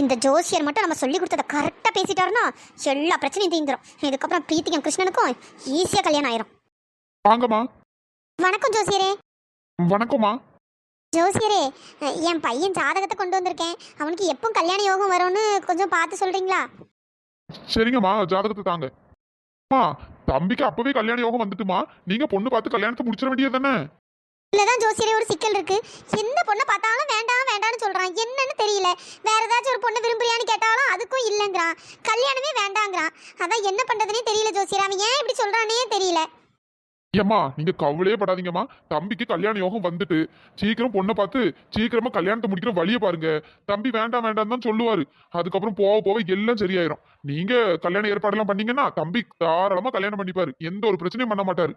இந்த ஜோசியர் மட்டும் நம்ம சொல்லி கொடுத்ததை கரெக்டாக பேசிட்டாருன்னா எல்லா பிரச்சனையும் தீந்துரும். இதுக்கப்புறம் பிரீத்திக்கும் கிருஷ்ணனுக்கும் ஈஸியாக கல்யாணம் ஆயிரும். வாங்கம்மா. வணக்கம் ஜோசியரே. வணக்கம்மா. ஜோசியரே, என் பையன் ஜாதகத்தை கொண்டு வந்திருக்கேன். அவனுக்கு எப்போ கல்யாண யோகம் வரும்னு கொஞ்சம் பார்த்து சொல்றீங்களா? சரிங்கம்மா, ஜாதகத்தை தாங்க. அம்மா, தம்பிக்கு அப்பவே கல்யாண யோகம் வந்துட்டுமா. நீங்க பொண்ணு பார்த்து கல்யாணத்தை முடிச்சிட வேண்டியது தானே? இல்லதான் ஜோசியரே, ஒரு சிக்கல் இருக்கு. எந்த பொண்ணை பார்த்தாலும் வேண்டாம் வேண்டாம்னு சொல்றான். என்னன்னு தெரியல. வேற ஏதாச்சும் ஒரு பொண்ணு விரும்புறியான்னு கேட்டாலும் அதுக்கும் இல்லைங்கிறான். கல்யாணமே வேண்டாங்கிறான். அதான் என்ன பண்றதுனே தெரியல ஜோசியரே. அவன் ஏன் இப்படி சொல்றானே தெரியல. ஏம்மா, நீங்க கவலையே படாதீங்கம்மா. தம்பிக்கு கல்யாண யோகம் வந்துட்டு சீக்கிரம் பொண்ணை பார்த்து சீக்கிரமா கல்யாணத்தை முடிக்கிற வழியை பாருங்க. தம்பி வேண்டாம் வேண்டாம் தான் சொல்லுவாரு. அதுக்கப்புறம் போக போக எல்லாம் சரியாயிரும். நீங்க கல்யாண ஏற்பாடெல்லாம் பண்ணீங்கன்னா தம்பி தாராளமா கல்யாணம் பண்ணிப்பாரு. எந்த ஒரு பிரச்சனையும் பண்ண மாட்டாரு.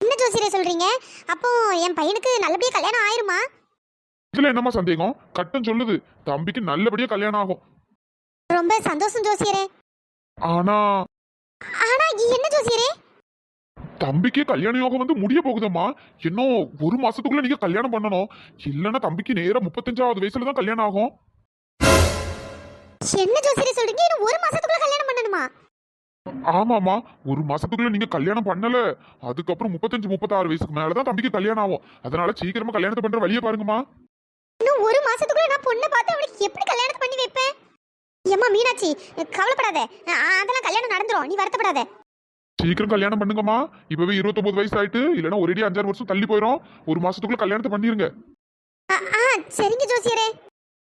என்ன ஜோசியரே சொல்றீங்க? அப்போ என் பையனுக்கு நல்லபடியா கல்யாணம் ஆயிருமா? இதுல என்னம்மா சந்தேகம்? கட்டம் சொல்லுது தம்பிக்கு நல்லபடியா கல்யாணம் ஆகும். ரொம்ப சந்தோஷம் ஜோசியரே. ஆனா ஆனா என்ன ஜோசியரே? தம்பிக்கு கல்யாண யோகம் வந்து முடிய போகுதம்மா. இன்னும் ஒரு மாசத்துக்குள்ள நீங்க கல்யாணம் பண்ணணும். இல்லன்னா தம்பிக்கு நேரா 35வது வயசுல தான் கல்யாணம் ஆகும். என்ன ஜோசியரே சொல்றீங்க? இன்னும் ஒரு மாசத்துக்குள்ள கல்யாணம் பண்ணணுமா? ஆமாமா, ஒரு மாசத்துக்குள்ள நீங்க கல்யாணம் பண்ணல அதுக்கப்புறம் 35-36 வயசுக்கு மேலதான் தம்பிக்கு கல்யாணம் ஆகும். அதனால சீக்கிரமா கல்யாணத்தை பண்ற வழியை பாருங்கம்மா. இன்னும் ஒரு மாசத்துக்குள்ள நான் பொண்ணை பார்த்து அவனுக்கு எப்படி கல்யாணத்தை பண்ணி வைப்பேன்? ஏம்மா மீனாட்சி, கவலைப்படாத. அதெல்லாம் கல்யாணம் நடந்துரும். நீ வருத்தப்படாத. சீக்கிரம் கல்யாணம் பண்ணுங்கம்மா. இப்பவே 29 வயசு ஆயிட்டு. இல்லன்னா ஒரேடி 5-6 வருஷம் தள்ளி போயிடும். ஒரு மாசத்துக்குள்ள கல்யாணத்தை பண்ணிருங்க. சரிங்க ஜோசியரே.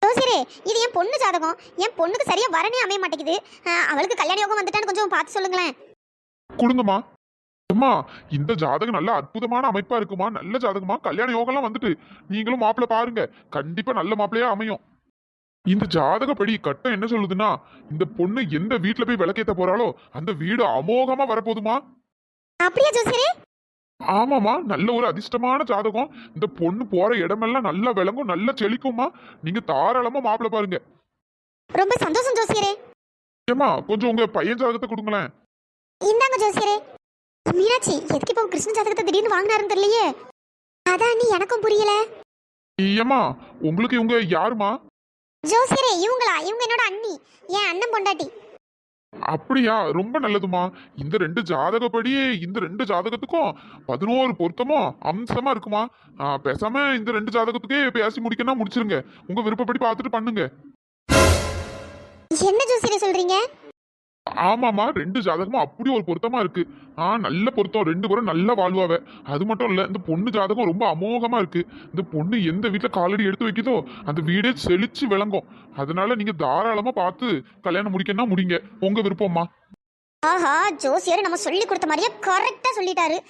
ஜோசியரே, இது என் பொண்ணு ஜாதகம். என் பொண்ணுக்கு சரியா வரனே அமைய மாட்டேங்குது. அவளுக்கு கல்யாண யோகம் வந்துட்டான்னு கொஞ்சம் பார்த்து சொல்லுங்களேன். கொடுங்கம்மா. அம்மா, இந்த ஜாதகம் நல்ல அற்புதமான அமைப்பா இருக்குமா. நல்ல ஜாதகமா. கல்யாண யோகம்லாம் வந்துட்டு நீங்களும் மாப்பிள்ள பாருங்க. கண்டிப்பா நல்ல மாப்பிள்ளையா அமையும். இந்த ஜாதகப்படி கட்டம் என்ன சொல்லுதுன்னா, இந்த பொண்ணு எந்த வீட்டுல போய் விளக்கேத்த போறாளோ அந்த வீடு அமோகமா வரப்போதுமா. அப்படியா ஜோசியரே? ஆமாமா, நல்ல ஒரு அதிர்ஷ்டமான ஜாதகம். இந்த பொண்ணு போற இடமெல்லாம் நல்லா விளங்கும், நல்லா செழிக்குமா. நீங்க தாராளமா மாப்பிள்ள பாருங்க. ரொம்ப சந்தோஷம் ஜோசியரே. ஏமா, கொஞ்சம் உங்க பையன் ஜாதகத்தை கொடுங்களேன். இந்தாங்க ஜோசியரே. மீனாட்சி, எதுக்கு இப்போ கிருஷ்ண ஜாதகத்தை திடீர்னு வாங்கினாருன்னு தெரியலையே. அதான் நீ எனக்கும் புரியல. ஏமா, உங்களுக்கு இவங்க யாருமா? ஜோசியரே, இவங்க என்னோட அண்ணி, என் அண்ணன் பொண்டாட்டி. அப்படியா? ரொம்ப நல்லதுமா. இந்த 2 ஜாதகப்படி இந்த 2 ஜாதகத்துக்கும் 11 பொருத்தமும் அம்சமா இருக்குமா. பேசாம இந்த 2 ஜாதகத்துக்கே பேசி முடிக்கணும், முடிச்சிருங்க. உங்க விருப்பப்படி பார்த்துட்டு பண்ணுங்க. என்ன ஜோசியரே சொல்றீங்க? ஆமாமா, 2 ஜாதகமும் அப்படி ஒரு பொருத்தமா இருக்கு. நல்ல பொருத்தம். 2 பேரும் நல்ல வாழ்வாவ. அது மட்டும் இல்ல, இந்த பொண்ணு ஜாதகம் ரொம்ப அமோகமா இருக்கு. இந்த பொண்ணு எந்த வீட்டுல காலடி எடுத்து வைக்குதோ அந்த வீடே செழிச்சு விளங்கும். அதனால நீங்க தாராளமா பார்த்து கல்யாணம் முடிக்கணும்னா முடிங்க. உங்க விருப்பம்மா. ஆஹா, ஜோசியர் நம்ம சொல்லி கொடுத்த மாதிரியே கரெக்டா சொல்லிட்டாரு.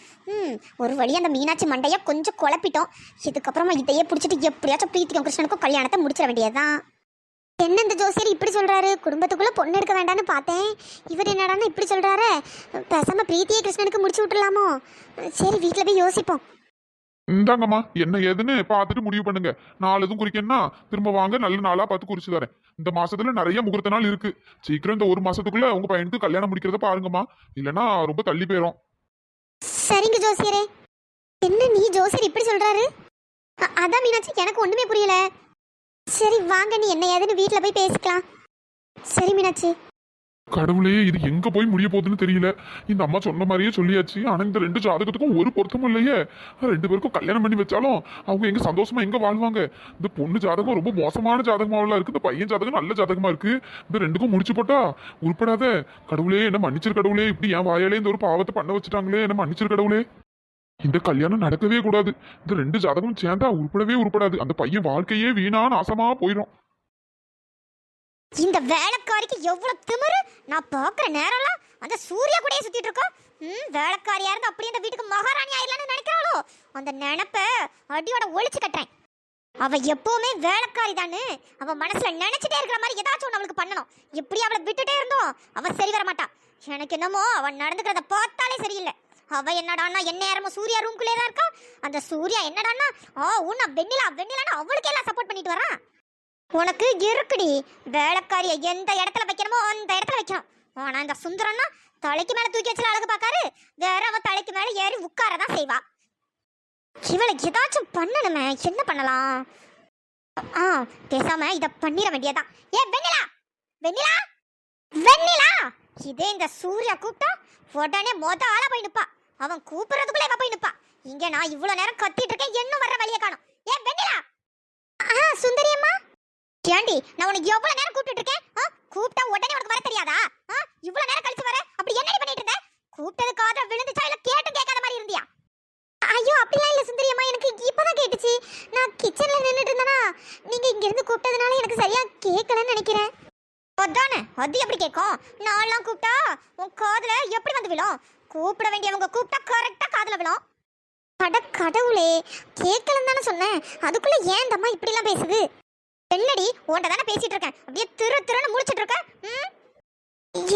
ஒரு வழி அந்த மீனாட்சி மண்டைய கொஞ்சம் குழப்பிட்டோம். இதுக்கப்புறமா இதையே பிடிச்சிட்டு எப்படியாச்சும் பிரீத்திக்கும் கிருஷ்ணனுக்கும் கல்யாணத்தை முடிச்சிட வேண்டியதுதான். என்ன இந்த ஜோசியர் இப்படி சொல்றாரு? குடும்பத்துக்குள்ள பொண்ணு எடுக்க வேண்டாம்னு பார்த்தேன். இவர் என்னடான்னு இப்படி சொல்றாரு. பேசாம பிரீத்தியை கிருஷ்ணனுக்கு முடிச்சு விட்டுலாமோ? சரி, வீட்டுல போய் யோசிப்போம். இந்தாங்கம்மா, என்ன ஏதுன்னு பார்த்துட்டு முடிவு பண்ணுங்க. நாலு எதுவும் குறிக்கணும்னா திரும்ப வாங்க, நல்ல நாளா பார்த்து குறிச்சு தரேன். இந்த மாசத்துல நிறைய முகூர்த்த நாள் இருக்கு. சீக்கிரம் இந்த ஒரு மாசத்துக்குள்ள உங்க பையனுக்கு கல்யாணம் முடிக்கிறத பாருங்கம்மா. இல்லைன்னா ரொம்ப தள்ளி போயிடும். சரிங்க ஜோசியரே. என்ன நீ ஜோசியர் இப்படி சொல்றாரு? அதான் மீனாட்சி, எனக்கு ஒண்ணுமே புரியல. சரி வாங்க, நீ என்ன ஏதுன்னு வீட்டுல போய் பேசிக்கலாம். சரி மீனாட்சி. கடவுளே, இது எங்க போய் முடிய போகுதுன்னு தெரியல. இந்த அம்மா சொன்ன மாதிரியே சொல்லியாச்சு. ஆனா இந்த 2 ஜாதகத்துக்கும் ஒரு பொருத்தமும் இல்லையே. 2 பேருக்கும் கல்யாணம் பண்ணி வச்சாலும் அவங்க எங்க சந்தோஷமா எங்க வாழ்வாங்க. இந்த பொண்ணு ஜாதகம் ரொம்ப மோசமான ஜாதகமாவெல்லாம் இருக்கு. இந்த பையன் ஜாதகம் நல்ல ஜாதகமா இருக்கு. இந்த 2க்கும் முடிச்சு போட்டா உருப்படாத. கடவுளே, என்ன மன்னிச்சிரு கடவுளே. இப்படி என் வாயாலே இந்த ஒரு பாவத்தை பண்ண வச்சுட்டாங்களே. என்ன மன்னிச்சிரு கடவுளே. இந்த கல்யாணம் நடக்கவே கூடாது. இந்த 2 ஜாதகம் சேர்ந்தா உருப்படவே உருப்படாது. அந்த பையன் வாழ்க்கையே வீணா நாசமா போயிடும். இந்த வேலைக்காரிக்கு எவ்வளவு திமிரு! நான் பாக்குற நேரம்லாம் அந்த சூர்யா கூடயே சுத்திட்டு இருக்கோம். வேலைக்காரியா இருந்து அப்படியே இந்த வீட்டுக்கு மகாராணி ஆயிடலாம்னு நினைக்கிறாளோ? அந்த நினைப்ப அடியோட ஒழிச்சு கட்டுறேன். அவ எப்பவுமே வேலைக்காரி தானே. அவ மனசுல நினைச்சிட்டே இருக்கிற மாதிரி ஏதாச்சும் ஒன்று அவளுக்கு பண்ணணும். இப்படி அவளை விட்டுட்டே இருந்தோம் அவ சரி வர மாட்டா. எனக்கு என்னமோ அவன் நடந்துக்கிறத பார்த்தாலே சரியில்லை. அவ என்னடான்னா என்ன நேரமும் சூர்யா ரூம்குள்ளே தான் இருக்கா. அந்த சூர்யா என்னடான்னா உன்ன வெண்ணிலான்னு அவளுக்கு எல்லாம் சப்போர்ட் பண்ணிட்டு வரான். உனக்கு இருக்குடி. வேலைக்காரிய எந்த இடத்துல வைக்கணுமோ அந்த இடத்துல வைக்கணும். ஆனா இந்த சுந்தரம்னா தலைக்கு மேல தூக்கி வச்சு அழகு பார்க்காரு. வேற அவன் தலைக்கு மேல ஏறி உட்காரதான் செய்வா. இவளுக்கு ஏதாச்சும் பண்ணணுமே. என்ன பண்ணலாம்? ஆ பேசாம இத பண்ணிர வேண்டியதான். ஏ வெண்ணிலா, வெண்ணிலா, வெண்ணிலா. இதே இந்த சூர்யா கூப்பிட்டா உடனே மொத ஆளா போய் நிப்பா. அவன் கூப்பிடுறதுக்குள்ள இவ போய் நிப்பா. இங்க நான் இவ்வளவு நேரம் கத்திட்டு இருக்கேன், இன்னும் வர்ற வழிய காணோம். ஏ வெண்ணிலா. சுந்தரி அம்மா. ஏண்டி நான் உனக்கு எவ்வளவு நேரம் கூப்பிட்டு இருக்கேன்? கூப்பிட்டா உடனே உனக்கு வர தெரியாதா? இவ்வளவு நேரம் கழிச்சு வர. அப்படி என்னடி பண்ணிட்டு இருந்த? கூப்பிட்டது காதுல விழுந்துச்சா இல்ல கேட்டும் கேட்காத மாதிரி இருந்தியா? ஐயோ அப்படிலாம் இல்ல சுந்தரி அம்மா, எனக்கு இப்பதான் கேட்டுச்சு. நான் கிச்சன்ல நின்னுட்டு இருந்தேனா, நீங்க இங்க இருந்து கூப்பிட்டதுனால எனக்கு சரியா கேட்கலன்னு நினைக்கிறேன். அதானே, அது எப்படி கேட்கும்? நான்லாம் கூப்பிட்டா உன் காதுல எப்படி வந்து விழும்? கூப்பிட வேண்டியவங்க கூப்பிட்டா கரெக்டா காதுல விழும். அட கடவுளே, கேட்கலன்னு தானே சொன்னேன். அதுக்குள்ள ஏன் இந்த அம்மா இப்படி எல்லாம் பேசுது? என்னடி உன்கிட்ட தானே பேசிட்டு இருக்கேன், அப்படியே திருன்னு முழிச்சிட்டு இருக்க.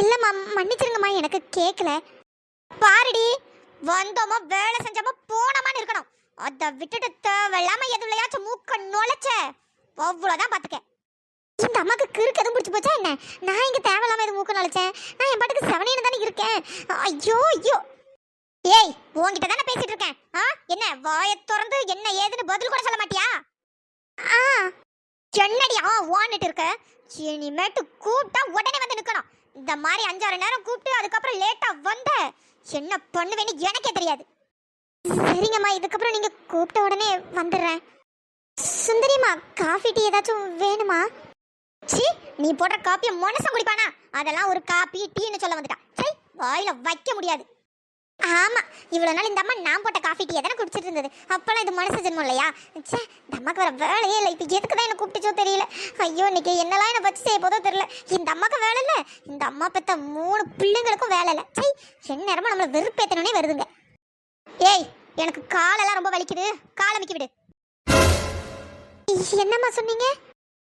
இல்லம்மா மன்னிச்சிருங்கம்மா, எனக்கு கேட்கல. பாருடி, வந்தோமா வேலை செஞ்சோமா போனோமான்னு இருக்கணும். அதை விட்டுட்டு தேவையில்லாம எதுலையாச்சும் மூக்க நுழைச்ச அவ்வளோதான் பார்த்துக்க. இந்த அம்மாக்கு கிறுக்கு எதுவும் பிடிச்சி போச்சா என்ன? நான் இங்க தேவையில்லாம எதுவும் மூக்க நுழைச்சேன்? நான் என் பாட்டுக்கு செவனேன்னு தானே இருக்கேன். ஐயோ ஐயோ. ஏய் உன்கிட்ட தானே பேசிட்டு இருக்கேன். என்ன வாயை திறந்து என்ன ஏதுன்னு பதில் கூட சொல்ல மாட்டியா? என்னடி ஓன்னுட்டு இருக்க? இனிமேட்டு கூப்பிட்டா உடனே வந்து நிக்கணும். இந்த மாதிரி 5-6 நேரம் கூப்பிட்டு அதுக்கப்புறம் லேட்டா வந்த என்ன பண்ணுவேன்னு எனக்கே தெரியாது. சரிங்கம்மா, இதுக்கப்புறம் நீங்க கூப்பிட்ட உடனே வந்துடுறேன். சுந்தரிம்மா, காஃபி டீ ஏதாச்சும் வேணுமா? சி, நீ போடுற காப்பியை மனசம் குடிப்பானா? அதெல்லாம் ஒரு காப்பி டீன்னு சொல்ல வந்துட்டா. சரி, வாயில வைக்க முடியாது. ஆமா, இவ்வளவு நாள் இந்த அம்மா நான் போட்ட காஃபி டீ எதனா குடிச்சிட்டு இருந்தது. அப்பெல்லாம் இது மனசு ஜென்மம் இல்லையா? சே, இந்த அம்மாக்கு வர வேலையே இல்லை. இப்போ எதுக்கு தான் என்ன கூப்பிட்டுச்சோ தெரியல. ஐயோ, இன்னைக்கு என்னெல்லாம் என்ன வச்சு செய்ய போதோ தெரியல. இந்த அம்மாக்கு வேலை இல்லை, இந்த அம்மா பெத்த 3 பிள்ளைங்களுக்கும் வேலை இல்லை. சரி, என்ன நேரமும் நம்மளை வெறுப்பேத்தனே வருதுங்க. ஏய், எனக்கு காலெல்லாம் ரொம்ப வலிக்குது, காலை மிக்கி விடு. என்னம்மா சொன்னீங்க?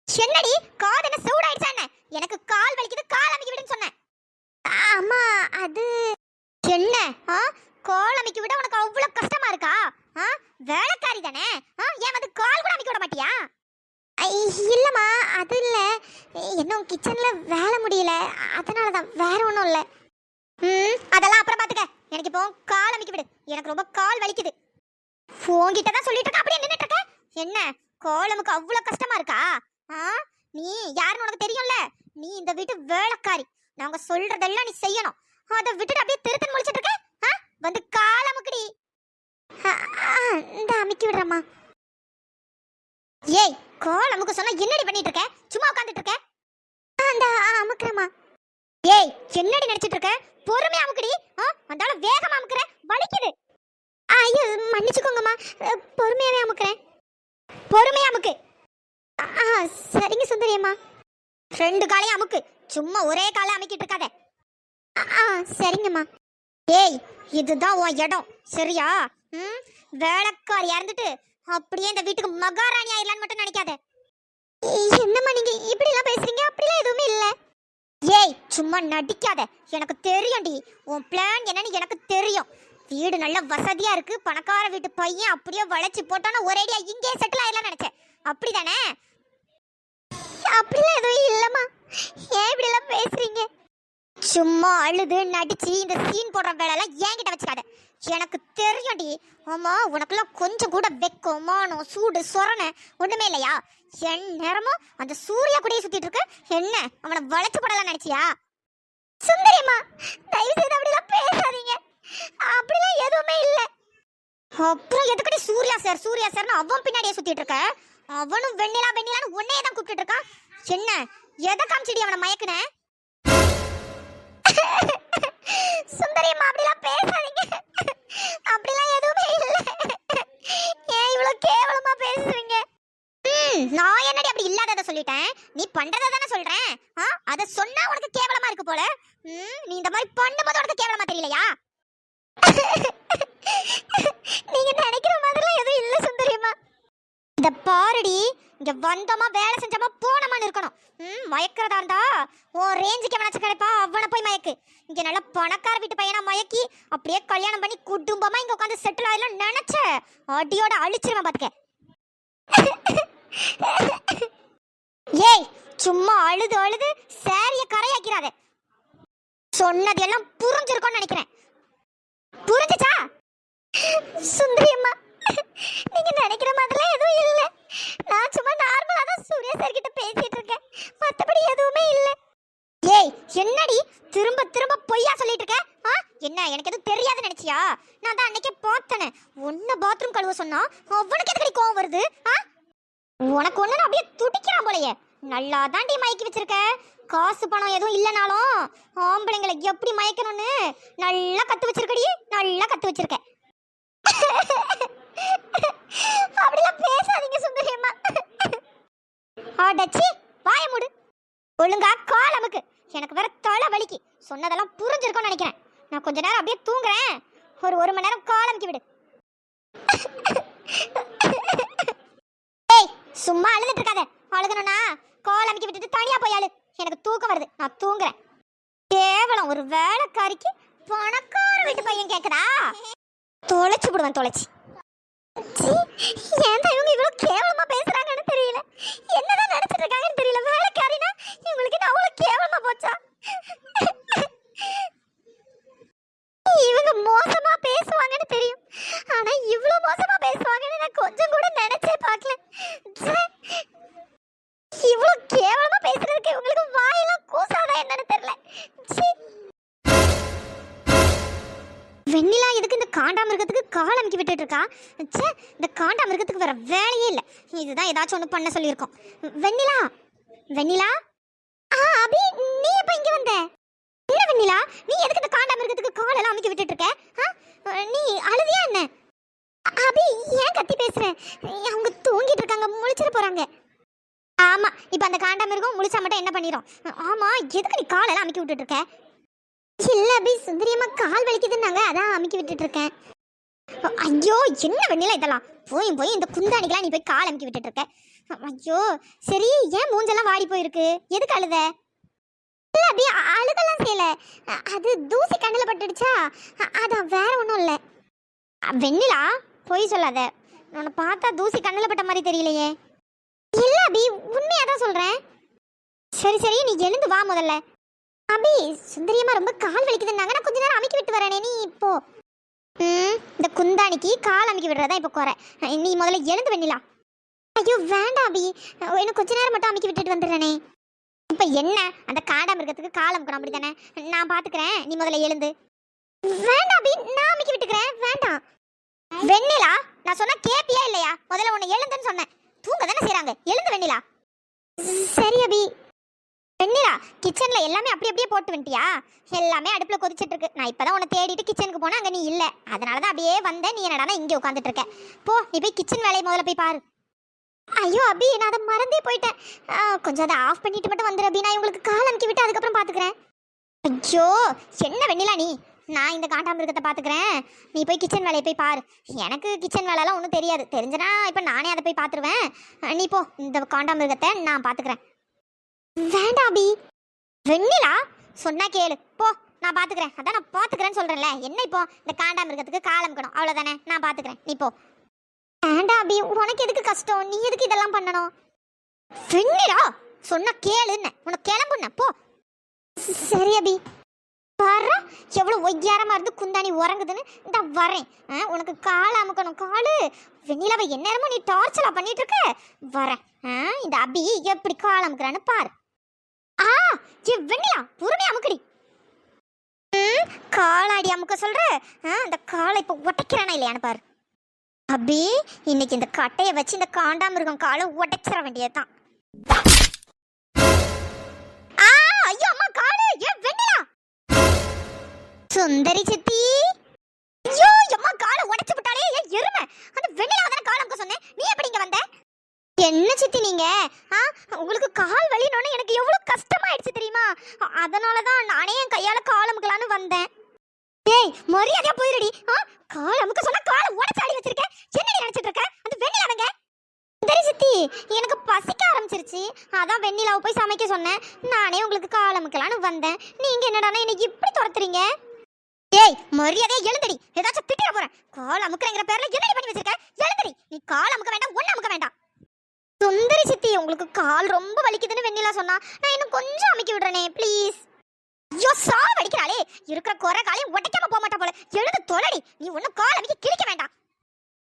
என்னடி காது என்ன சூடாயிடுச்சா என்ன? எனக்கு கால் வலிக்குது, கால் அமைக்கி விடுன்னு சொன்னேன். அம்மா அது என்ன? கால் அமைக்கி விட உனக்கு அவ்வளவு கஷ்டமா இருக்கா? வேலைக்காரி தானே, ஏன் வந்து கால் கூட அமைக்க விட மாட்டியா? இல்லம்மா, அது இல்ல, இன்னும் கிச்சன்ல வேலை முடியல, அதனாலதான், வேற ஒன்றும் இல்லை. அதெல்லாம் அப்புறம் பாத்துக்க. எனக்கு இப்போ கால் அமைக்கி விடு, எனக்கு ரொம்ப கால் வலிக்குது. உன்கிட்ட தான் சொல்லிட்டு இருக்க, அப்படியே நின்னுட்டு இருக்க. என்ன காலமுக்கு அவ்வளவு கஷ்டமா இருக்கா? நீ யாருன்னு உனக்கு தெரியும்ல. நீ இந்த வீட்டு வேலைக்காரி, நாங்க சொல்றதெல்லாம் நீ செய்யணும். அதை விட்டுட்டு அப்படியே திருத்தன் முழிச்சிட்டு இருக்க. வந்து காலமுக்குடி. இந்த அமைக்கி விடுறமா. ஏய், காலமுக்கு சொன்னா என்னடி பண்ணிட்டு இருக்க? சும்மா உட்காந்துட்டு இருக்க. அந்த அமுக்குறமா. ஏய், என்னடி நினைச்சிட்டு இருக்க? பொறுமையா அமுக்குடி. அந்தால வேகமா அமுக்குற, வலிக்குது. ஐயோ மன்னிச்சுக்கோங்கம்மா, பொறுமையாவே அமுக்குறேன். பொறுமையா அமுக்கு. சரிங்க சுந்தரி அம்மா. 2 காலையும் அமுக்கு, சும்மா ஒரே காலை அமைக்கிட்டு இருக்காத. சரிங்கம்மா. ஏய், இதுதான் உன் இடம், சரியா? வேலைக்காரியா இருந்துட்டு அப்படியே இந்த வீட்டுக்கு மகாராணி ஆயிரலான்னு மட்டும் நினைக்காத. என்னம்மா நீங்க இப்படி எல்லாம் பேசுறீங்க? அப்படிலாம் எதுவுமே இல்ல. ஏய், சும்மா நடிக்காத. எனக்கு தெரியும்டி உன் பிளான் என்னன்னு எனக்கு தெரியும். வீடு நல்ல வசதியா இருக்கு, பணக்கார வீட்டு பையன் அப்படியே வளைச்சு போட்டானா ஒரேடியா இங்கே செட்டில் ஆயிடலாம் நினைச்சேன். அப்படிதானே? அப்படிலாம் எதுவும் இல்லம்மா. ஏன் இப்படி எல்லாம் பேசுறீங்க? சும்மா அழுது நடிச்சு இந்த சீன் போடுற வேலையெல்லாம் என்கிட்ட வச்சுக்காத. எனக்கு தெரியும்டி. ஆமா, உனக்குலாம் கொஞ்சம் கூட வெக்கம், மானம், சூடு, சொரணை ஒண்ணுமே இல்லையா? என் நேரமும் அந்த சூர்யா கூடயே சுத்திட்டு இருக்க. என்ன அவனை வளைச்சு போடலாம் நினைச்சியா? சுந்தரிம்மா, தயவு செய்து அப்படிலாம் பேசாதீங்க. அப்படிலாம் எதுவுமே இல்ல. அப்புறம் எதுக்கடி சூர்யா சார்னு அவன் பின்னாடியே சுத்திட்டு இருக்க? அவனும் வெண்ணிலான்னு உன்னையே தான் கூப்பிட்டு இருக்கான். என்ன எதை காமிச்சிடி அவனை மயக்குன? சுந்தரிம்மா, அப்படிலாம் பேசாதீங்க. அப்படிலாம் எதுவுமே இல்ல. ஏன் இவ்வளவு கேவலமா பேசுறீங்க? நான் என்னடி அப்படி இல்லாதத சொல்லிட்டேன், நீ பண்றத தானே சொல்றேன். அத சொன்னா உனக்கு கேவலமா இருக்கு போல. நீ இந்த மாதிரி பண்ணும்போது உனக்கு கேவலமா தெரியலையா? நீங்க நினைக்கிற மாதிரிலாம் எதுவும் இல்ல சுந்தரிம்மா. இந்த பாருடி, இங்க வந்தோமா வேலை செஞ்சோமா போனோமான்னு இருக்கணும். மயக்கிறதா இருந்தா உன் ரேஞ்சுக்கு எவனாச்சும் கிடைப்பா, அவனை போய் மயக்கு. இங்க நல்ல பணக்கார வீட்டு பையனா மயக்கி அப்படியே கல்யாணம் பண்ணி குடும்பமா இங்க உட்காந்து செட்டில் ஆயிடலாம் நினைச்ச அடியோட அழிச்சிருவேன் பாத்துக்க. ஏய், சும்மா அழுது அழுது சாரிய கரையாக்கிறாத. சொன்னதெல்லாம் புரிஞ்சிருக்கும்னு நினைக்கிறேன். புரிஞ்சுச்சா? சுந்தரி அம்மா, நீங்க நினைக்கிற மாதிரிலாம் எதுவும் இல்ல. நான் சும்மா நார்மலா தான் சூர்யா சார் கிட்ட பேசிட்டு இருக்கேன், மத்தபடி எதுவுமே இல்ல. ஏய் என்னடி திரும்ப திரும்ப பொய்யா சொல்லிட்டு இருக்க? என்ன எனக்கு எதுவும் தெரியாதுன்னு நினைச்சியா? நான் தான் அன்னைக்கே பார்த்தனே ஒன்ன பாத்ரூம் கழுவ சொன்னா அவனுக்கு எதுக்கு கோவம் வருது? உனக்கு ஒண்ணு அப்படியே துடிக்கிறான் போலயே. நல்லா தாண்டி மயக்கி வச்சிருக்க. காசு பணம் எதுவும் இல்லனாலும் ஆம்பளைங்களை எப்படி மயக்கணும்னு நல்லா கத்து வச்சிருக்கடி, நல்லா கத்து வச்சிருக்க. அப்படிலாம் பேசாதீங்க சுந்தரியம்மா. அடச்சி வாய மூடு. ஒழுங்கா கால் அமுக்கு. எனக்கு வேற தலை வலிக்கு. சொன்னதெல்லாம் புரிஞ்சிருக்கும்னு நினைக்கிறேன். நான் கொஞ்ச நேரம் அப்படியே தூங்குறேன். ஒரு மணி நேரம் கால் அமுக்கி விடு. ஏய் சும்மா அழுதுட்டு இருக்காத. அழுகணும்னா கால் அமுக்கி விட்டுட்டு தனியா போய் அழு. எனக்கு தூக்கம் வருது, நான் தூங்குறேன். கேவலம் ஒரு வேலைக்காரிக்கு பணக்கார வீட்டு பையன் கேக்குதா? தொலைச்சு விடுவேன் தொலைச்சு. ஏன்டா இவங்க இவ்வளவு கேவலமா பேசுறாங்கன்னு தெரியல. என்னதான் நினைச்சிட்டு இருக்காங்கன்னு தெரியல. வேலைக்காரினா இவங்களுக்கு நான் அவ்வளவு கேவலமா போச்சா? இவங்க மோசமா பேசுவாங்கன்னு தெரியும், ஆனா இவ்வளவு மோசமா பேசுவாங்கன்னு நான் கொஞ்சம் கூட நினைச்சே பார்க்கல. இவ்வளவு கேவலமா பேசுறதுக்கு இவங்களுக்கு வாயெல்லாம் கூசாதா என்னன்னு தெரியல. வெண்ணிலா எதுக்கு இந்த காண்டாமிருகத்துக்கு கால் அமுக்கி விட்டுட்டு இருக்கா? ச்சே, இந்த காண்டாமிருகத்துக்கு வேற வேலையே இல்லை. இதுதான் ஏதாச்சும் ஒன்று பண்ண சொல்லியிருக்கோம். வெண்ணிலா வெண்ணிலா அபி நீ எப்ப இங்க வந்த? என்ன வெண்ணிலா நீ எதுக்கு இந்த காண்டாமிருகத்துக்கு கால் எல்லாம் அமுக்கி விட்டுட்டு இருக்க? நீ அழுதியா என்ன? அபி ஏன் கத்தி பேசுற? அவங்க தூங்கிட்டு இருக்காங்க, முழிச்சிட போறாங்க. ஆமா இப்ப அந்த காண்டாமிருகம் முழிச்சா மட்டும் என்ன பண்ணிரும்? ஆமா எதுக்கு நீ கால் எல்லாம் அமுக்கி விட்டுட்டு இருக்க? இல்ல அபி சுந்தரியம்மா கால் வலிக்குதுன்னாங்க, அதான் அமுக்கி விட்டுட்டு இருக்கேன். ஐயோ என்ன வெண்ணிலா இதெல்லாம்? போய் இந்த குந்தாணிக்கெல்லாம் நீ போய் கால் அமுக்கி விட்டுட்டு இருக்க. ஐயோ சரி, ஏன் மூஞ்செல்லாம் வாடி போயிருக்கு? எதுக்கு அழுத? இல்ல அபி அழுகெல்லாம் செய்யல, அது தூசி கண்ணில் பட்டுடுச்சா, அதான் வேற ஒன்றும் இல்லை. வெண்ணிலா போய் சொல்லாத. உன்னை பார்த்தா தூசி கண்ணில் பட்ட மாதிரி தெரியலையே. இல்ல அபி உண்மையா தான் சொல்றேன். சரி நீ எழுந்து வா முதல்ல. அபி சுந்தரியம்மா ரொம்ப கால் வலிக்குதுன்னாங்க, நான் கொஞ்ச நேரம் அமுக்கி விட்டு வரேனே, நீ இப்போ இந்த குந்தாணிக்கு கால் அமுக்கி விடுறதா இப்போ குறை. நீ முதல்ல எழுந்து வெண்ணிலா. ஐயோ வேண்டாம் அபி, எனக்கு கொஞ்ச நேரம் மட்டும் அமுக்கி விட்டுட்டு வந்துடுறேனே. இப்போ என்ன அந்த காண்டாமிருகத்துக்கு கால் அமுக்கணும் அப்படித்தானே? நான் பார்த்துக்கிறேன், நீ முதல்ல எழுந்து. வேண்டாம் அபி, நான் அமுக்கி விட்டுக்கிறேன். வேண்டாம் வெண்ணிலா, நான் சொன்னா கேப்பியா இல்லையா? முதல்ல உன்னை எழுந்துன்னு சொன்னேன். தூங்க தானே செய்றாங்க, எழுந்து வெண்ணிலா. சரி அபி. வெண்ணிலா கிச்சன்ல எல்லாமே அப்படியே போட்டு வந்துட்டியா? எல்லாமே அடுப்புல கொதிச்சிட்டு இருக்கு. நான் இப்பதான் உன்னை தேடிட்டு கிச்சனுக்கு போனா அங்க நீ இல்ல, அதனாலதான் அப்படியே வந்தேன். நீ என்னடா இங்கே உட்காந்துட்டு இருக்க? போ நீ போய் கிச்சன் வேலையை முதல்ல போய் பாரு. ஐயோ அபி நான் அதை மறந்தே போயிட்டேன். கொஞ்சம் அதை ஆஃப் பண்ணிட்டு மட்டும் வந்துரு அபி. நான் உங்களுக்கு கால் அமுக்கி விட்டு அதுக்கப்புறம் பாத்துக்கிறேன். ஐயோ என்ன வெண்ணிலா நீ, நான் இந்த காண்டாமிருகத்தை பாத்துக்கிறேன், நீ போய் கிச்சன் வேலையை போய் பாரு. எனக்கு கிச்சன் வேலைலாம் ஒன்றும் தெரியாது, தெரிஞ்சனா இப்போ நானே அதை போய் பார்த்துருவேன். நீ போ, இந்த காண்டாமிருகத்தை நான் பாத்துக்கிறேன். வேண்டாம் அபி. வெண்ணிலா சொன்னா கேளு, போ நான் பாத்துக்கிறேன். அதான் நான் பாத்துக்கிறேன்னு சொல்றேன்ல. என்ன இப்போ இந்த காண்டாமிருகத்துக்கு கால் அமுக்கணும் அவ்வளவுதானே, நான் பாத்துக்கிறேன், நீ போ. வேண்டாம் அபி, உனக்கு எதுக்கு கஷ்டம்? நீ எதுக்கு இதெல்லாம் பண்ணணும்? வெண்ணிலா சொன்னா கேளுன்னு உனக்கு கிளம்புன போ. சரி அபி. பாரு எவ்வளவு ஒய்யாரமா இருந்து குந்தாணி உறங்குதுன்னு. இந்த வரேன், உனக்கு கால் அமுக்கணும். காலு வெண்ணிலாவை எந்நேரமும் நீ டார்ச்சலா பண்ணிட்டு இருக்க. வரேன், இந்த அபி எப்படி கால் அமுக்குறான்னு பாரு. வெண்ணிலா பொறுமையா அமுக்கடி. காலாடி அமுக்க சொல்ற, அந்த காலை இப்ப உடைக்கிறானா இல்லையான்னு பாரு. அபி இன்னைக்கு இந்த கட்டையை வச்சு இந்த காண்டாமிருகம் காலை உடைச்சிட வேண்டியதுதான். ஐயோ அம்மா காலு. வெண்ணிலா சுந்தரி சித்தி. ஐயோ அம்மா காலை உடைச்சு விட்டாலே எருமை. அந்த வெண்ணிலா தானே கால் அமுக்க சொன்னேன், நீ எப்படி இங்க வந்த? என்ன சித்தி நீங்க உங்களுக்கு கால் வலினோன்னு எனக்கு எவ்வளவு கஷ்டமாயிடுச்சு தெரியுமா? அதனாலதான் நானே என் கையால கால் அமுக்கலான்னு வந்தேன். ஏய் மரியாதையா போயிடுடி. கால் அமுக்க சொன்னா காலை உடைச்சாடி வச்சிருக்க. என்னடி நினைச்சிட்டு இருக்க? அந்த வெண்ணிலாவங்க. சரி சித்தி எனக்கு பசிக்க ஆரம்பிச்சிருச்சு, அதான் வெண்ணிலாவை போய் சமைக்க சொன்னேன். நானே உங்களுக்கு கால் அமுக்கலான்னு வந்தேன். நீங்க என்னடானா என்னை இப்படி துரத்துறீங்க? ஏய் மரியாதையா எழுந்தடி, ஏதாச்சும் திட்டிட போறேன். கால் அமுக்குறேங்கிற பேர்ல என்னடி பண்ணி வச்சிருக்க? எழுந்தடி. நீ கால் அமுக்க வேண்டாம், ஒண்ணு அமுக்க வேண்டாம். சுந்தரி சித்தி உங்களுக்கு கால் ரொம்ப வலிக்குதுன்னு வெண்ணிலா சொன்னா, நான் இன்னும் கொஞ்சம் அமுக்கி விடுறேனே ப்ளீஸ். ஐயோ சாவடிக்கிறாளே, இருக்கிற குறை காலையும் உடைக்காம போக மாட்டா போல. எழுந்து தொலைடி. நீ ஒன்னும் கால் அமுக்கி கிழிக்க வேண்டாம்.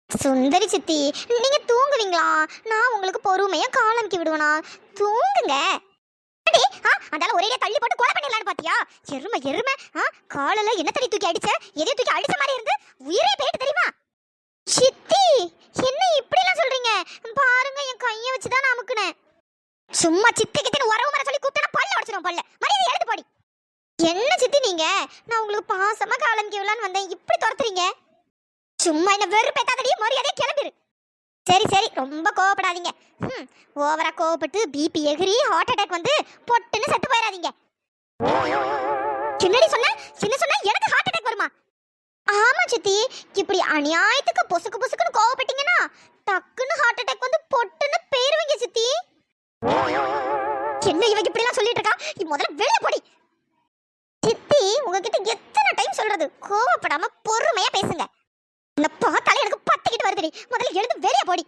சுந்தரி சித்தி, நீங்க தூங்குவீங்களா? நான் உங்களுக்கு பொறுமையா காலமிக்கி விடுவேனா? தூங்குங்க. அடே, அதால ஒரே தள்ளி போட்டு கொலை பண்ணிடலான்னு பாத்தியா? எருமை எருமை. காலைல என்ன தண்ணி தூக்கி அடிச்ச? எதையும் தூக்கி அடிச்ச மாதிரி இருந்து உயிரே போயிட்டு தெரியுமா? சித்தி, என்ன இப்படி எல்லாம் சொல்றீங்க? பாருங்க, என் கையை வச்சுதான் நான் அமுக்குனேன். சும்மா சித்தி கித்தின்னு உறவு மர சொல்லி கூப்பிட்டா பல்ல உடைச்சிரும். பல்ல மரியாதை எடுத்து போடி. என்ன சித்தி நீங்க? நான் உங்களுக்கு பாசமா காலமிக்கி விடலான்னு வந்தேன், இப்படி துரத்துறீங்க. சும்மா என்ன வெறுப்பேத்தாதடி, மரியாதையா கிளம்பிரு. சரி சரி, ரொம்ப கோவப்படாதீங்க. ஓவரா கோவப்பட்டு பிபி எகிரி ஹார்ட் அட்டாக் வந்து பொட்டுன்னு செத்து போயிடாதீங்க. சின்னடி சொன்ன எனக்கு ஹார்ட் அட்டாக் வருமா? ஆமா சித்தி, இப்படி அநியாயத்துக்கு பொசுக்கு பொசுக்குன்னு கோவப்பட்டீங்கன்னா டக்குன்னு ஹார்ட் அட்டாக் வந்து பொட்டுன்னு போயிருவீங்க சித்தி. என்ன இவங்க இப்படி எல்லாம் சொல்லிட்டு இருக்கா? முதல்ல வெளிய போடி. சித்தி, உங்ககிட்ட எத்தனை டைம் சொல்றது, கோவப்படாம பொறுமையா பேசுங்க. என்ன பார்த்தாலே எனக்கு பத்திக்கிட்டு வருதுடி, முதல்ல எழுந்து வெளிய போடி.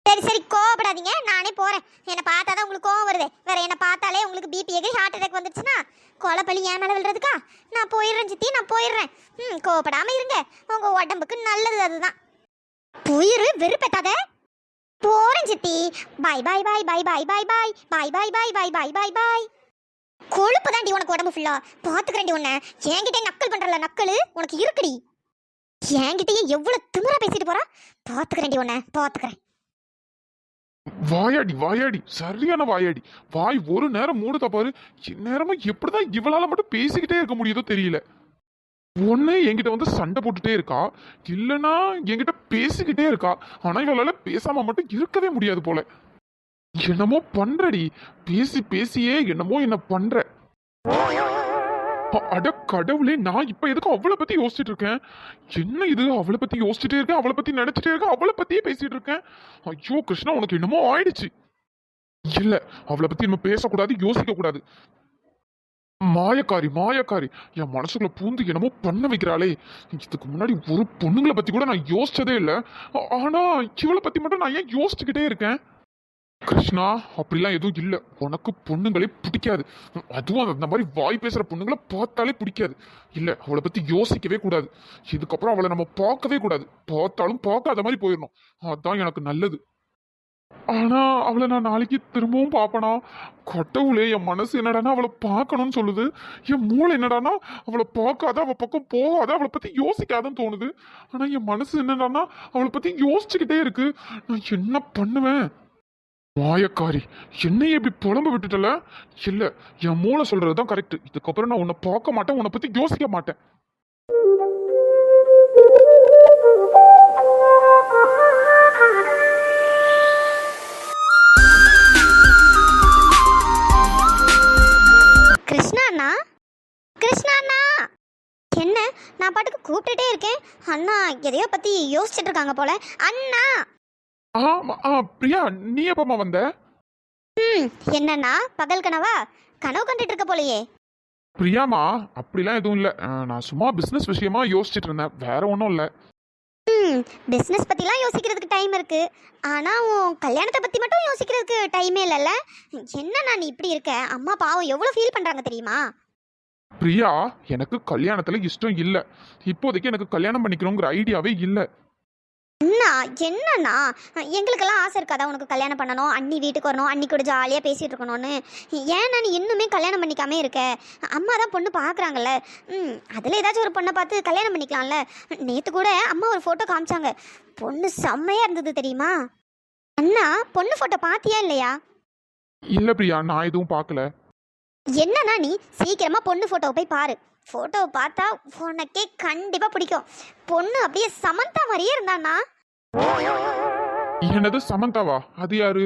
சரி சரி, கோவப்படாதீங்க, நானே போறேன். என்னை பார்த்தாதான் உங்களுக்கு கோவம் வருது. வேற என்ன பார்த்தாலே உங்களுக்கு பிபி எகிரி ஹார்ட் அட்டாக் வந்துருச்சுன்னா கொலைப்பள்ளி ஏன் மேலே விழுறதுக்கா? நான் போயிடுறேன் சித்தி, நான் போயிடுறேன். கோவப்படாம இருங்க, உங்க உடம்புக்கு நல்லது அதுதான். போயிரு, வெறுப்பேத்தாத. போறேன் சித்தி. பாய் பாய் பாய் பாய் பாய் பாய் பாய் பாய் பாய் பாய் பாய் பாய் பாய் பாய். கொழுப்பு தாண்டி உனக்கு உடம்பு ஃபுல்லா. பாத்துக்கிறேன்டி உன்னை. என்கிட்ட நக்கல் பண்றல, நக்கல் உனக்கு இருக்குடி. என்கிட்டயே எவ்வளவு திமிரா பேசிட்டு போறா. பாத்துக்கிறேன்டி உன்னை, பாத்துக்கிறேன். வாயாடி வாயாடி, சரியான வாயாடி. வாய் ஒரு நேரம் மூடுதா பாரு. நேரமும் எப்படிதான் இவளால மட்டும் பேசிக்கிட்டே இருக்க முடியுதோ தெரியல. ஒண்ணு என்கிட்ட வந்து சண்டை போட்டுட்டே இருக்கா, இல்லைன்னா என்கிட்ட பேசிக்கிட்டே இருக்கா. ஆனா இவளால பேசாம மட்டும் இருக்கவே முடியாது போல. என்னமோ பண்றடி, பேசி பேசியே என்னமோ என்ன பண்ற. அட கடவுளே, நான் இப்ப எதுக்கும் அவளை பத்தி யோசிச்சுட்டு இருக்கேன். என்ன இது, அவளை பத்தி யோசிச்சுட்டே இருக்கேன், அவளை பத்தி நினைச்சிட்டே இருக்கேன், அவளை பத்தியே பேசிட்டு இருக்கேன். ஐயோ கிருஷ்ணா, உனக்கு என்னமோ ஆயிடுச்சு. இல்ல, அவளை பத்தி நம்ம பேசக்கூடாது, யோசிக்க கூடாது. மாயக்காரி மாயக்காரி, என் மனசுக்குள்ள பூந்து என்னமோ பண்ண வைக்கிறாளே. இதுக்கு முன்னாடி ஒரு பொண்ணுங்களை பத்தி கூட நான் யோசிச்சதே இல்லை. ஆனா இவளை பத்தி மட்டும் நான் ஏன் யோசிச்சுக்கிட்டே இருக்கேன்? கிருஷ்ணா, அப்படிலாம் எதுவும் இல்லை. உனக்கு பொண்ணுங்களே பிடிக்காது, அதுவும் அந்த மாதிரி வாய் பேசுற பொண்ணுங்களை பார்த்தாலே பிடிக்காது. இல்லை, அவளை பத்தி யோசிக்கவே கூடாது. இதுக்கப்புறம் அவளை நம்ம பார்க்கவே கூடாது. பார்த்தாலும் பார்க்காத மாதிரி போயிடணும், அதுதான் எனக்கு நல்லது. ஆனா அவளை நான் நாளைக்கு திரும்பவும் பார்ப்பனா? கடவுளே, என் மனசு என்னடானா அவளை பார்க்கணும்னு சொல்லுது. என் மூளை என்னடானா அவளை பார்க்காத, அவள் பக்கம் போகாத, அவளை பத்தி யோசிக்காதன்னு தோணுது. ஆனா என் மனசு என்னடானா அவளை பத்தி யோசிச்சுக்கிட்டே இருக்கு. நான் என்ன பண்ணுவேன்? மாயக்காரி, என்னையே இப்படி புலம்ப விட்டுட்டல. இல்ல, என் மூளை சொல்றதுதான் கரெக்ட். இதுக்கப்புறம் நான் உன்னை பார்க்க மாட்டேன், உன்னை பத்தி யோசிக்க மாட்டேன். கிருஷ்ணா, கிருஷ்ணா, என்ன நான் பாட்டுக்கு கூப்பிட்டுட்டே இருக்கேன். அண்ணா எதையோ பத்தி யோசிச்சுட்டு இருக்காங்க போல. அண்ணா. பிரியா, நீ எப்பமா வந்த? என்னன்னா, பகல் கனவா? கனவு கண்டுட்டு இருக்க போலயே. பிரியாமா, அப்படிலாம் எதுவும் இல்லை. நான் சும்மா பிசினஸ் விஷயமா யோசிச்சுட்டு இருந்தேன், வேற ஒன்றும் இல்லை. பிசினஸ் பத்திலாம் யோசிக்கிறதுக்கு டைம் இருக்கு, ஆனா உன் கல்யாணத்தை பத்தி மட்டும் யோசிக்கிறதுக்கு டைமே இல்லைல்ல. என்னன்னா நீ இப்படி இருக்க? அம்மா பாவம் எவ்வளவு ஃபீல் பண்றாங்க தெரியுமா? பிரியா, எனக்கு கல்யாணத்துல இஷ்டம் இல்லை. இப்போதைக்கு எனக்கு கல்யாணம் பண்ணிக்கணுங்கிற ஐடியாவே இல்லை. என்னன்னா எங்களுக்கெல்லாம் ஆசை இருக்காதா உனக்கு கல்யாணம் பண்ணணும், அண்ணி வீட்டுக்கு வரணும், அண்ணி கூட ஜாலியாக பேசிகிட்டு இருக்கணும்னு? ஏன்னா நீ இன்னுமே கல்யாணம் பண்ணிக்காமே இருக்க? அம்மா தான் பொண்ணு பார்க்குறாங்கல்ல, அதில் ஏதாச்சும் ஒரு பொண்ணை பார்த்து கல்யாணம் பண்ணிக்கலாம்ல. நேற்று கூட அம்மா ஒரு ஃபோட்டோ காமிச்சாங்க, பொண்ணு செம்மையாக இருந்தது தெரியுமா? அண்ணா, பொண்ணு ஃபோட்டோ பார்த்தியா இல்லையா? இல்லை பிரியா, நான் எதுவும் பார்க்கல. என்னன்னா நீ சீக்கிரமாக பொண்ணு ஃபோட்டோவை போய் பாரு. ஃபோட்டோவை பார்த்தா உனக்கே கண்டிப்பாக பிடிக்கும். பொண்ணு அப்படியே சமந்தா மாதிரியே இருந்தானா. என்னது சமந்தாவா? அது யாரு?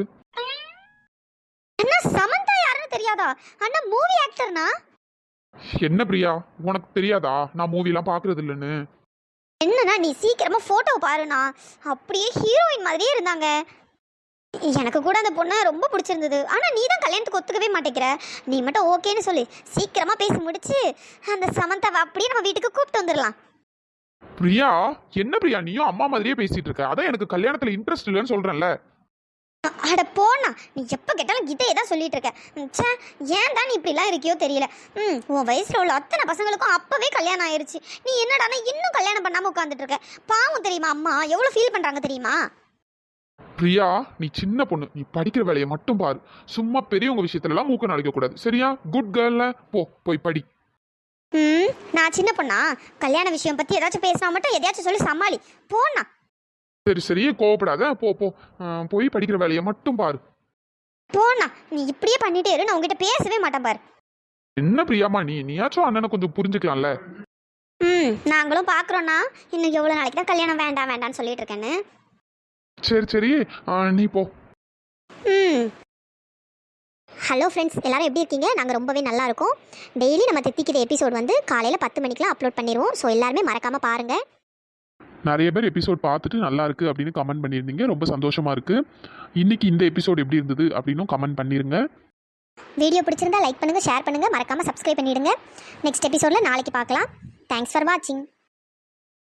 அண்ணா, சமந்தா யாருன்னு தெரியாதா? அண்ணா மூவி ஆக்டர்னா. என்ன பிரியா, உனக்கு தெரியாதா நான் மூவிலாம் பார்க்கறது இல்லைன்னு? என்னன்னா நீ சீக்கிரமா ஃபோட்டோ பாருண்ணா, அப்படியே ஹீரோயின் மாதிரியே இருந்தாங்க. எனக்கு கூட அந்த பொண்ணை ரொம்ப பிடிச்சிருந்தது. ஆனால் நீ தான் கல்யாணத்துக்கு ஒத்துக்கவே மாட்டேங்கிற. நீ மட்டும் ஓகேன்னு சொல்லி சீக்கிரமாக பேசி முடிச்சு அந்த சமந்தாவை அப்படியே நம்ம வீட்டுக்கு கூப்பிட்டு வந்துடலாம். பிரியா, என்ன பிரியா, நீயும் அம்மா மாதிரியே பேசிட்டு இருக்க. அதான் எனக்கு கல்யாணத்துல இன்ட்ரெஸ்ட் இல்லைன்னு சொல்றேன்ல. அட போண்ணா, நீ எப்போ கேட்டாலும் இதையே தான் சொல்லிட்டு இருக்க. ச்சே, ஏன் தான் நீ இப்படிலாம் இருக்கியோ தெரியல. உன் வயசில் உள்ள அத்தனை பசங்களுக்கும் அப்போவே கல்யாணம் ஆயிடுச்சு. நீ என்னடானா இன்னும் கல்யாணம் பண்ணாமல் உட்காந்துட்டு இருக்க. பாவம் தெரியுமா, அம்மா எவ்வளோ ஃபீல் பண்ணுறாங்க தெரியுமா? பிரியா, நீ சின்ன பொண்ணு, நீ படிக்கிற வேலையை மட்டும் பாரு. சும்மா பெரியவங்க விஷயத்துலலாம் மூக்க நடிக்க கூடாது, சரியா? குட் கேர்ல, போய் படி. நான் சின்ன பொண்ணா? கல்யாண விஷயம் பற்றி ஏதாச்சும் பேசினா மட்டும் எதையாச்சும் சொல்லி சமாளி. போண்ணா. சரி கோவப்படாத, போய் படிக்கிற வேலையை மட்டும் பாரு. போண்ணா, நீ இப்படியே பண்ணிட்டே இரு, நான் உங்ககிட்ட பேசவே மாட்டேன் பாரு. என்ன பிரியாமா, நீயாச்சும் அண்ணனை கொஞ்சம் புரிஞ்சுக்கலாம்ல. நாங்களும் பார்க்குறோன்னா இன்னும் எவ்வளோ நாளைக்கு தான் கல்யாணம் வேண்டாம் வேண்டாம்னு சொல்லிட்டு இருக்கேன்னு. சரி நீ போ. ஹலோ ஃப்ரெண்ட்ஸ், எல்லாரும் எப்படி இருக்கீங்க? நாங்கள் ரொம்பவே நல்லா இருக்கோம். டெய்லி நம்ம தித்திக்கிற எபிசோட் வந்து காலையில் 10 மணிக்கெலாம் அப்லோட் பண்ணிடுவோம். ஸோ எல்லாருமே மறக்காமல் பாருங்கள். நிறைய பேர் எபிசோட் பார்த்துட்டு நல்லா இருக்கு அப்படின்னு கமெண்ட் பண்ணியிருந்தீங்க, ரொம்ப சந்தோஷமா இருக்கு. இன்னைக்கு இந்த எபிசோட் எப்படி இருந்தது அப்படின்னும் கமெண்ட் பண்ணிருங்க. வீடியோ பிடிச்சிருந்தா லைக் பண்ணுங்கள், ஷேர் பண்ணுங்கள், மறக்காமல் சப்ஸ்கிரைப் பண்ணிவிடுங்க. நெக்ஸ்ட் எபிசோடில் நாளைக்கு பார்க்கலாம். தேங்க்ஸ் ஃபார் வாட்சிங்.